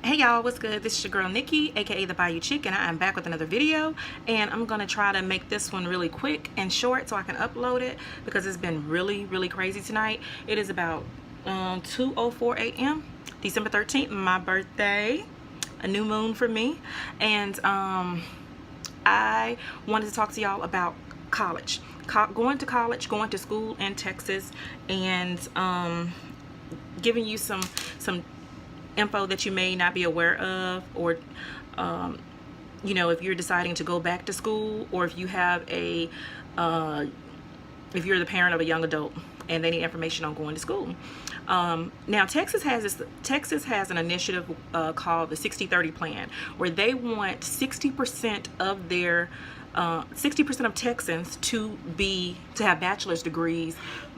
Hey y'all, what's good? This is your girl Nikki, aka the Bayou Chick, and I am back with another video. And I'm gonna try to make this one really quick and short so I can upload it because it's been really crazy tonight. It is about 2:04 a.m. December 13th, my birthday, a new moon for me. And I wanted to talk to y'all about college, going to college, going to school in Texas, and giving you some info that you may not be aware of, or you know, if you're deciding to go back to school, or if you have a if you're the parent of a young adult and they need information on going to school. Now Texas has an initiative called the 60-30 plan, where they want 60% of their 60% of Texans to have bachelor's degrees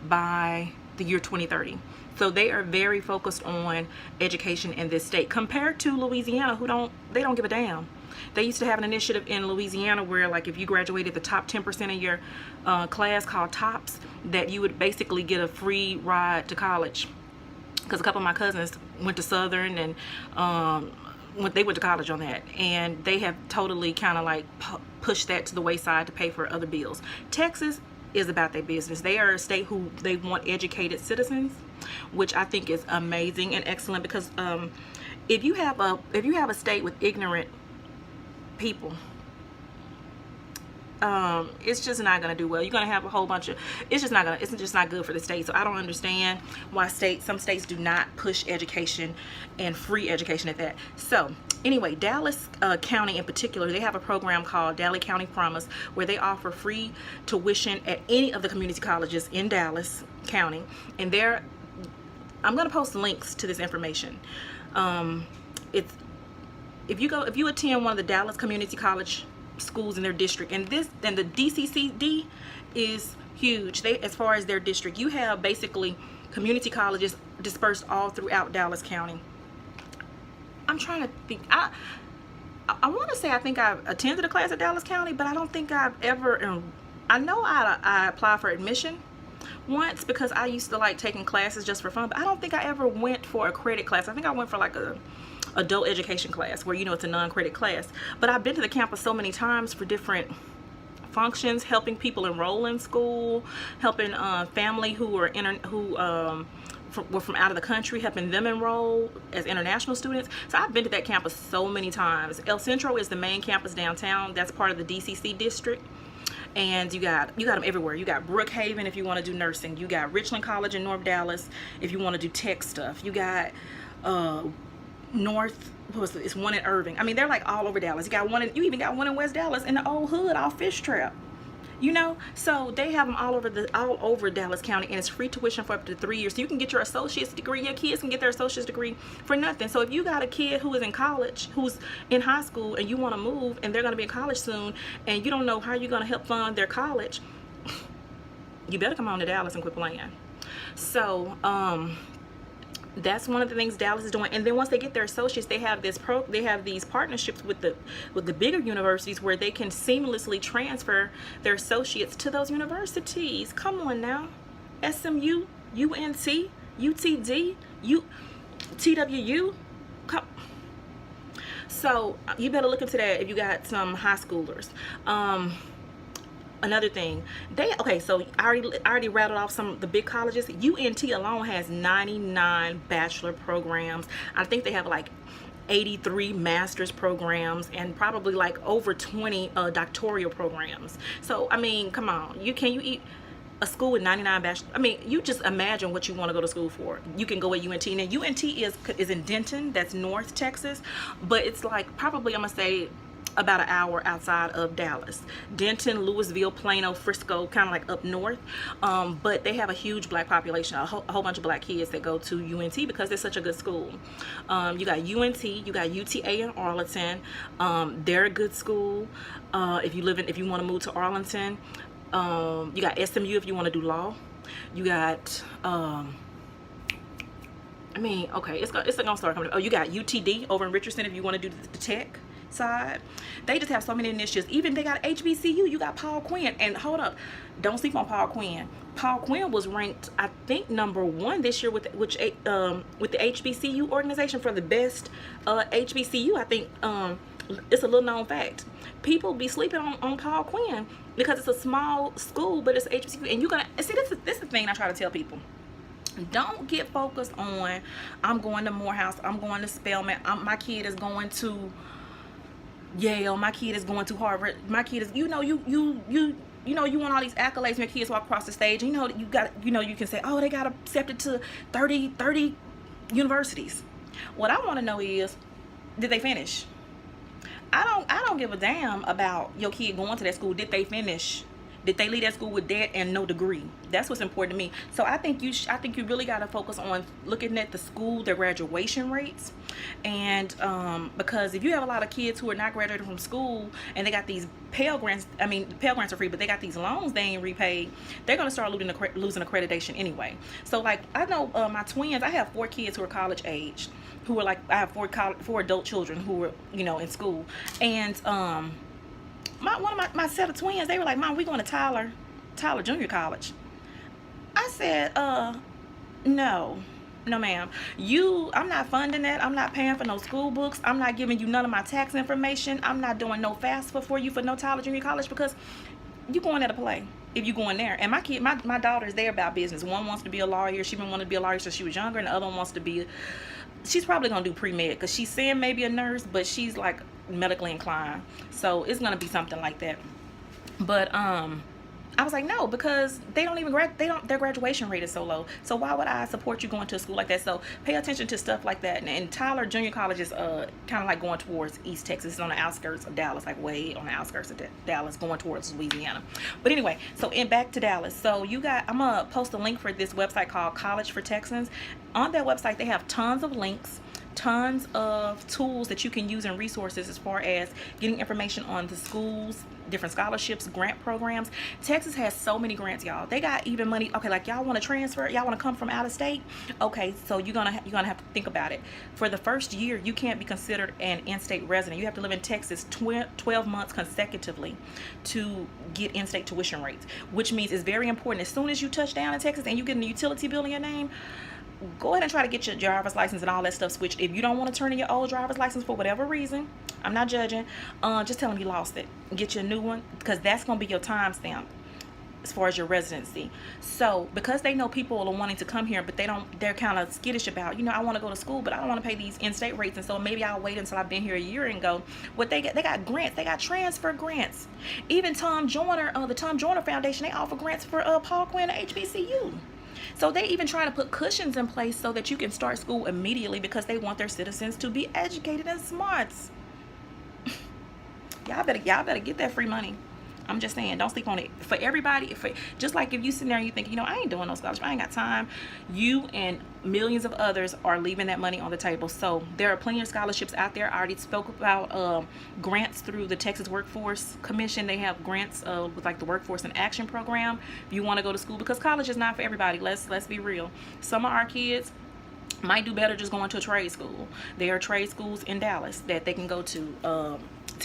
by the year 2030. So they are very focused on education in this state, compared to Louisiana, who don't give a damn. They used to have an initiative in Louisiana where, like, if you graduated the top 10% of your class, called TOPS, that you would basically get a free ride to college. Because a couple of my cousins went to Southern, and they went to college on that, and they have totally kind of like pushed that to the wayside to pay for other bills. Texas is about their business. They are a state who they want educated citizens, which I think is amazing and excellent, because if you have a state with ignorant people, it's just not going to do well. You're going to have a whole bunch of, it's just not good for the state. So I don't understand why some states do not push education, and free education at that. So anyway, Dallas County in particular, they have a program called Dallas County Promise, where they offer free tuition at any of the community colleges in Dallas County. And I'm going to post links to this information. If you attend one of the Dallas community college schools in their district, and the DCCD is huge. As far as their district, you have basically community colleges dispersed all throughout Dallas County. I'm trying to think. I want to say I think I've attended a class at Dallas County, but I don't think I've ever. I know I applied for admission once because I used to like taking classes just for fun, but I don't think I ever went for a credit class. I think I went for like a adult education class, where, you know, it's a non-credit class. But I've been to the campus so many times for different functions, helping people enroll in school, helping family who were from out of the country, helping them enroll as international students. So I've been to that campus so many times. El Centro is the main campus downtown. That's part of the DCC district. And you got them everywhere. You got Brookhaven if you want to do nursing. You got Richland College in North Dallas if you want to do tech stuff. You got it's one in Irving. I mean, they're like all over Dallas. You even got one in West Dallas in the old hood off Fish Trap. You know, so they have them all over Dallas County, and it's free tuition for up to 3 years. So you can get your associate's degree. Your kids can get their associate's degree for nothing. So if you got a kid who is in college, who's in high school, and you want to move, and they're going to be in college soon, and you don't know how you're going to help fund their college, you better come on to Dallas and quit playing. So that's one of the things Dallas is doing. And then once they get their associates, they have these partnerships with the bigger universities, where they can seamlessly transfer their associates to those universities. Come on now. SMU, UNT, UTD, TWU. So you better look into that if you got some high schoolers. Another thing, so I already rattled off some of the big colleges. UNT alone has 99 bachelor programs. I think they have like 83 master's programs, and probably like over 20 doctoral programs. So I mean, come on, can you eat a school with 99 bachelor? I mean, you just imagine what you want to go to school for. You can go at UNT. Now UNT is in Denton, that's North Texas, but it's like probably, I'm gonna say, about an hour outside of Dallas. Denton, Louisville, Plano, Frisco, kind of like up north. But they have a huge black population, a whole bunch of black kids that go to UNT because it's such a good school. You got UNT, you got UTA in Arlington. They're a good school. If you want to move to Arlington, you got SMU if you want to do law. You got it's gonna start coming. Oh, you got UTD over in Richardson if you want to do the tech. side. They just have so many initiatives. Even they got HBCU. You got Paul Quinn. And hold up, don't sleep on Paul Quinn. Paul Quinn was ranked, I think, #1 this year with the HBCU organization for the best HBCU. I think it's a little known fact. People be sleeping on Paul Quinn because it's a small school, but it's HBCU. And you're gonna see, this is the thing I try to tell people. Don't get focused on, I'm going to Morehouse, I'm going to Spelman, my kid is going to Yale, my kid is going to Harvard, my kid is, you want all these accolades when your kids walk across the stage. You can say, oh, they got accepted to 30 universities. What I want to know is, did they finish? I don't give a damn about your kid going to that school. Did they finish? Did they leave that school with debt and no degree? That's what's important to me. So I think you really got to focus on looking at the school, their graduation rates, and because if you have a lot of kids who are not graduating from school and they got these Pell Grants, I mean Pell Grants are free, but they got these loans they ain't repaid, they're gonna start losing accreditation anyway. So like I know my twins, I have 4 kids who are college age, who are like, I have 4 adult children who are in school, and one of my set of twins, they were like, Mom, we going to Tyler Junior College. I said, no ma'am, I'm not funding that. I'm not paying for no school books. I'm not giving you none of my tax information. I'm not doing no FAFSA for you for no Tyler Junior College, because you going there to play if you going there. And my daughter's there about business. One wants to be a lawyer. She been wanting to be a lawyer since she was younger, and the other one wants to be, she's probably gonna do pre-med, because she's saying maybe a nurse, but she's like medically inclined, so it's gonna be something like that. But I was like, no, because they don't even their graduation rate is so low. So why would I support you going to a school like that? So pay attention to stuff like that. And Tyler Junior College is kind of like going towards East Texas. It's on the outskirts of Dallas, like way on the outskirts of Dallas, going towards Louisiana. But anyway, so back to Dallas. So I'm gonna post a link for this website called College for Texans. On that website, they have tons of links, tons of tools that you can use and resources as far as getting information on the schools, different scholarships, grant programs. Texas has so many grants, y'all. They got even money. Okay, like y'all want to transfer, y'all want to come from out of state. Okay, so you're gonna have to think about it. For the first year, you can't be considered an in-state resident. You have to live in Texas 12 months consecutively to get in-state tuition rates, which means it's very important. As soon as you touch down in Texas and you get a utility bill in your name, go ahead and try to get your driver's license and all that stuff switched. If you don't want to turn in your old driver's license for whatever reason, I'm not judging, just tell them you lost it. Get your new one, because that's going to be your timestamp as far as your residency. So because they know people are wanting to come here, but they're kind of skittish about, I want to go to school, but I don't want to pay these in-state rates, and so maybe I'll wait until I've been here a year and go. What they got grants, they got transfer grants. Even Tom Joyner, the Tom Joyner Foundation, they offer grants for Paul Quinn HBCU. So they even try to put cushions in place so that you can start school immediately, because they want their citizens to be educated and smart. Y'all better get that free money. I'm just saying, don't sleep on it. For everybody, just like if you sit there and you think, I ain't doing no scholarship, I ain't got time, you and millions of others are leaving that money on the table. So there are plenty of scholarships out there. I already spoke about grants through the Texas Workforce Commission. They have grants with like the Workforce in Action program if you want to go to school, because college is not for everybody. Let's be real. Some of our kids might do better just going to a trade school. There are trade schools in Dallas that they can go to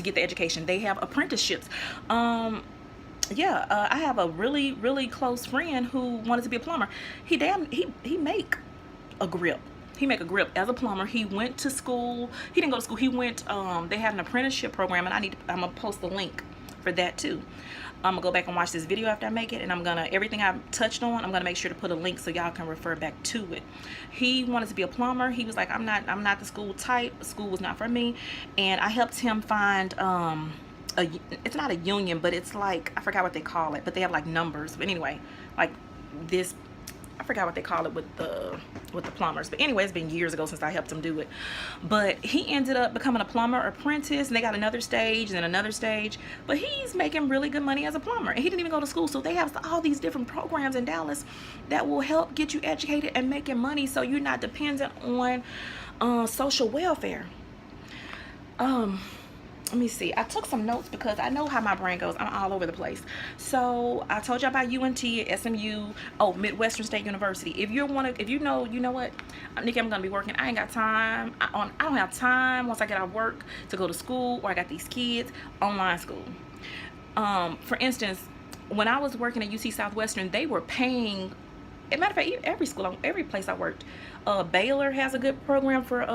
get the education. They have apprenticeships. I have a really close friend who wanted to be a plumber. He make a grip. He make a grip as a plumber. He went to school. He didn't go to school. He went. They had an apprenticeship program, and I'm gonna post the link for that too. I'm gonna go back and watch this video after I make it, and everything I've touched on, I'm gonna make sure to put a link so y'all can refer back to it. He wanted to be a plumber. He was like, I'm not the school type. School was not for me, and I helped him find it's not a union, but it's like, I forgot what they call it, but they have like numbers. But anyway, like this, I forgot what they call it with the plumbers. But anyway, it's been years ago since I helped him do it. But he ended up becoming a plumber apprentice, and they got another stage and then another stage. But he's making really good money as a plumber, and he didn't even go to school. So they have all these different programs in Dallas that will help get you educated and making money, so you're not dependent on social welfare. let me see. I took some notes because I know how my brain goes. I'm all over the place. So I told you about UNT, SMU, Midwestern State University. If you know what, Nikki, I'm gonna be working. I ain't got time. I don't have time once I get out of work to go to school, or I got these kids. Online school. For instance, when I was working at UC Southwestern, they were paying. As a matter of fact, every school, every place I worked, Baylor has a good program for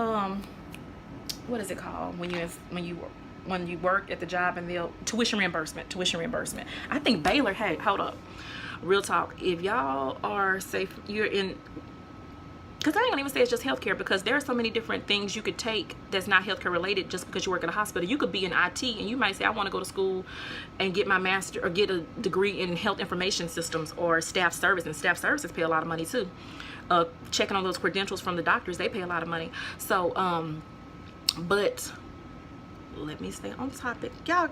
what is it called when you work at the job, and they'll tuition reimbursement. I think Baylor, hey, hold up, real talk, if y'all are safe, you're in, because I ain't gonna even say it's just healthcare, because there are so many different things you could take that's not healthcare related just because you work at a hospital. You could be in IT and you might say, I want to go to school and get my master or get a degree in health information systems or staff service, and staff services pay a lot of money too. Checking on those credentials from the doctors, they pay a lot of money. So but let me stay on topic. Y'all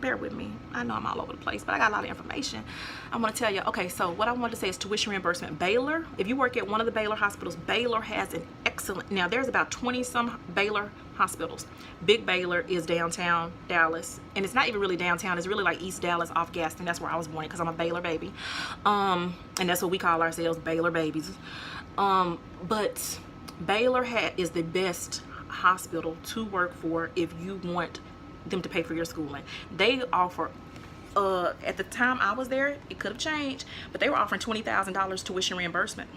bear with me. I know I'm all over the place, but I got a lot of information I want to tell you. Okay, so what I wanted to say is tuition reimbursement. Baylor, if you work at one of the Baylor hospitals, Baylor has an excellent, now there's about 20 some Baylor hospitals. Big Baylor is downtown Dallas, and it's not even really downtown, it's really like East Dallas off Gaston. That's where I was born because I'm a Baylor baby, and that's what we call ourselves, Baylor babies. But Baylor is the best hospital to work for if you want them to pay for your schooling. They offer, at the time I was there, it could have changed, but they were offering $20,000 tuition reimbursement.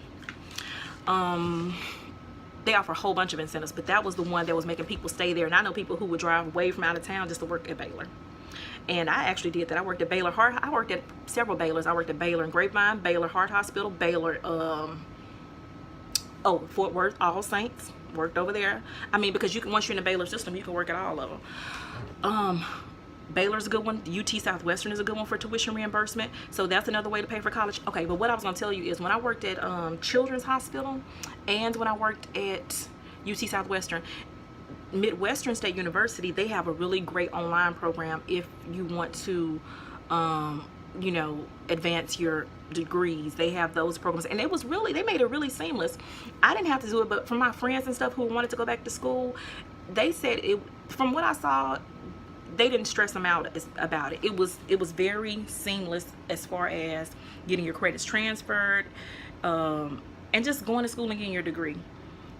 They offer a whole bunch of incentives, but that was the one that was making people stay there. And I know people who would drive way from out of town just to work at Baylor. And I actually did that. I worked at Baylor Heart. I worked at several Baylors. I worked at Baylor in Grapevine, Baylor Heart Hospital, Baylor, Fort Worth, All Saints. Worked over there. I mean, because you can, once you're in the Baylor system, you can work at all of them. Baylor's a good one. UT Southwestern is a good one for tuition reimbursement. So that's another way to pay for college. Okay, but what I was going to tell you is when I worked at Children's Hospital and when I worked at UT Southwestern, Midwestern State University, they have a really great online program if you want to, you know, advance your degrees. They have those programs, and they made it really seamless. I didn't have to do it, but from my friends and stuff who wanted to go back to school, they said it, from what I saw, they didn't stress them out about it. It was very seamless as far as getting your credits transferred, and just going to school and getting your degree.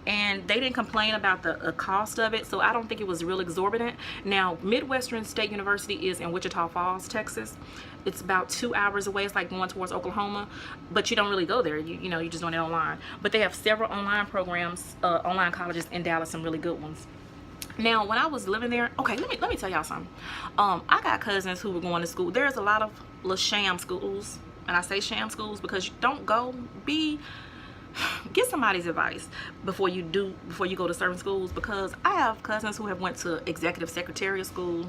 And they didn't complain about the cost of it, so I don't think it was real exorbitant. Now, Midwestern State University is in Wichita Falls, Texas. It's about 2 hours away. It's like going towards Oklahoma, but you don't really go there. You know, you're just doing it online. But they have several online programs, online colleges in Dallas, some really good ones. Now, when I was living there, okay, let me tell y'all something. I got cousins who were going to school. There's a lot of little sham schools, and I say sham schools because you don't go get somebody's advice before you go to certain schools, because I have cousins who have went to executive secretarial school.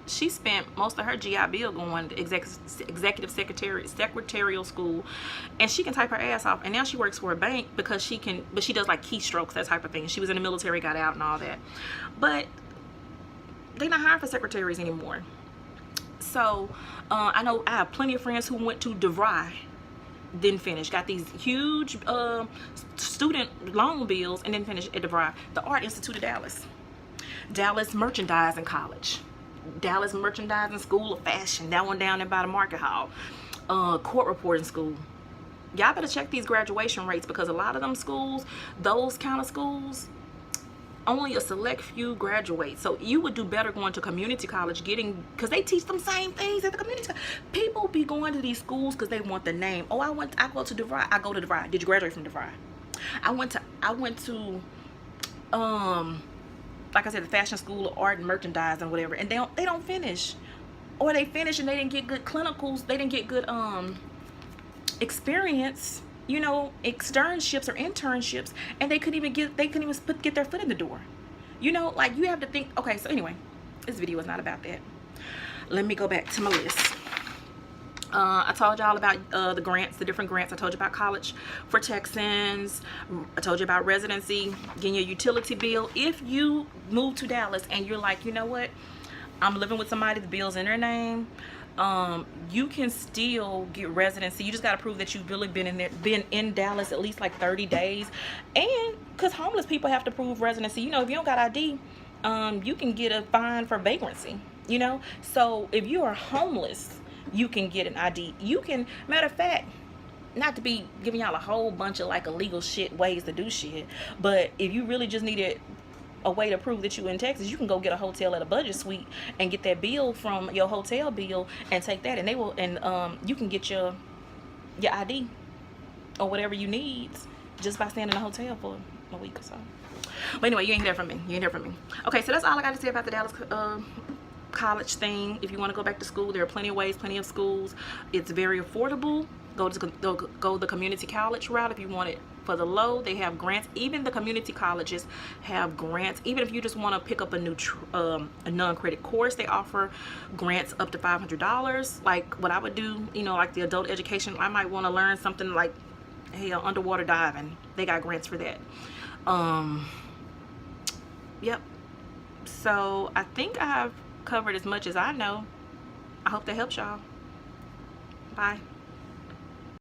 She spent most of her GI Bill going to executive secretarial school, and she can type her ass off, and now she works for a bank because she can, but she does like keystrokes, that type of thing. She was in the military, got out and all that, but they're not hiring for secretaries anymore. So I know I have plenty of friends who went to DeVry, then finished, got these huge student loan bills, and then finished at DeVry, the Art Institute of Dallas, Dallas Merchandising College, Dallas Merchandising School of Fashion, that one down there by the Market Hall, Court Reporting School. Y'all better check these graduation rates, because a lot of them schools, those kind of schools, only a select few graduate. So you would do better going to community college, because they teach them same things at the community. People be going to these schools because they want the name. Oh, I go to DeVry. I go to DeVry. Did you graduate from DeVry? I went to like I said, the Fashion School of Art and Merchandising, whatever, and they don't finish, or they finish and they didn't get good clinicals, they didn't get good experience, you know, externships or internships, and they couldn't even get their foot in the door. You know, like, you have to think. Okay, so anyway, this video is not about that. Let me go back to my list. I told y'all about the grants, the different grants. I told you about college for Texans. I told you about residency, getting your utility bill. If you move to Dallas and you're like, you know what, I'm living with somebody, the bill's in their name, you can still get residency. You just got to prove that you've really been in Dallas at least like 30 days. And because homeless people have to prove residency, you know, if you don't got ID, you can get a fine for vagrancy, you know. So if you are homeless, you can get an ID. You can, matter of fact, not to be giving y'all a whole bunch of like illegal shit ways to do shit, but if you really just needed a way to prove that you in Texas, you can go get a hotel at a budget suite and get that bill from your hotel bill and take that, and they will, and you can get your ID or whatever you need just by staying in a hotel for a week or so. But anyway, you ain't hear from me. You ain't hear from me. Okay, so that's all I got to say about the Dallas college thing. If you want to go back to school, there are plenty of ways, plenty of schools. It's very affordable. Go the community college route if you want it for the low. They have grants. Even the community colleges have grants. Even if you just want to pick up a new a non-credit course, they offer grants up to $500. Like what I would do, you know, like the adult education, I might want to learn something like, hey, underwater diving. They got grants for that. Yep. So I think I've covered as much as I know. I hope that helps y'all. Bye.